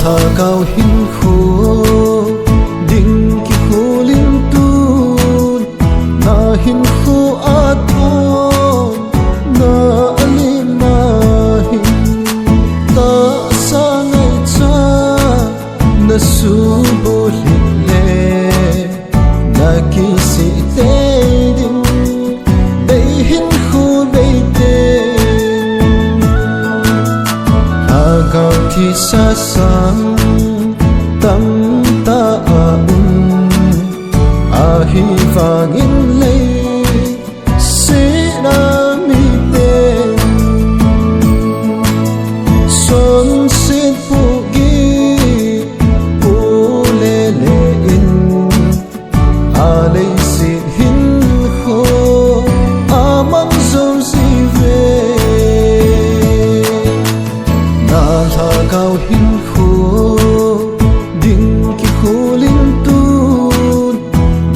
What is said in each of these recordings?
tha cao hin khu ding ki khulin tu na hin khu a thon na ali ma hin ta sa ngai cha na su bo le na ki si te ding dei hin khu dei te cao thì xa sang tâm ta hi vàng in lấy sẽ đã mi tên xuân xin phụ ghi phụ lê lê in lấy xin hin khô mang dấu gì về tha cao hin khu ding ki khulin tu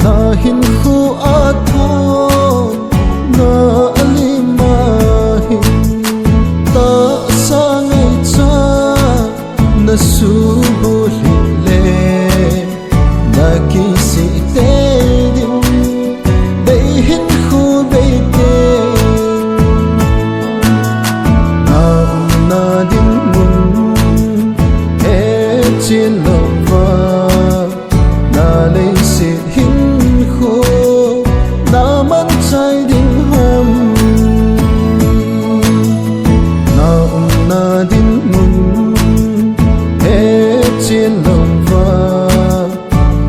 na hin khu a thon na ali ma hin ta sa ngai cha na su bo le na ki si te ding dei hin khu dei te na ding trên lòng va na lấy sự hin khô na mắt trái đinh hầm na đinh mùng trên lòng va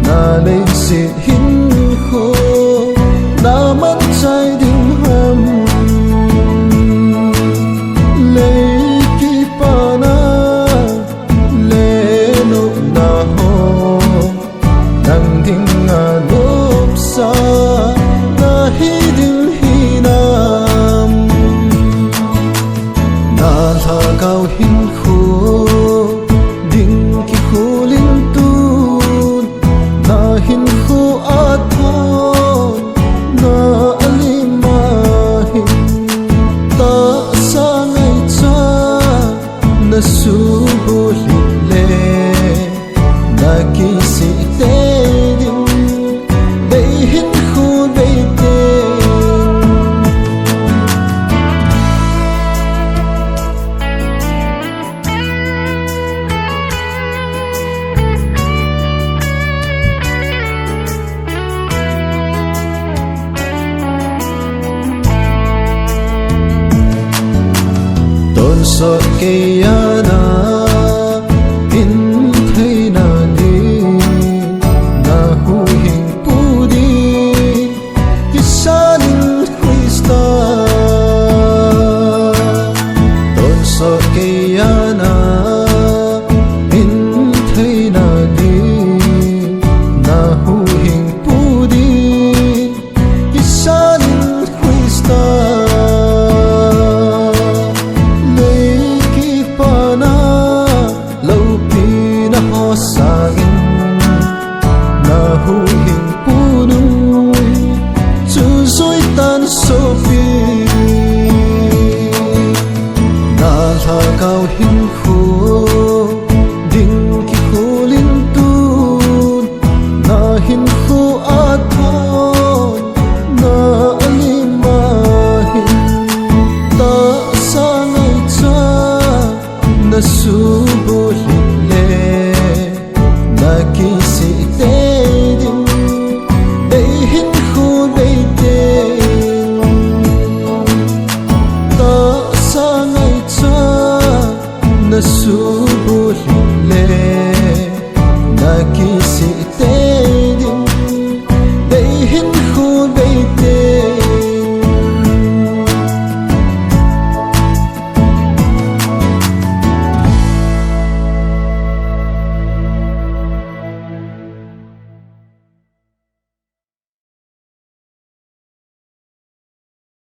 na lấy sự hin khô na mắt trái đinh hầm lấy ki pa na ding a lop sa na hi ding hi nam na tha cao hin khu ding ki khulin tu na hin khu a thon na ali ma hin ta sa ngai cha na su bo le na ki si te so ke ya na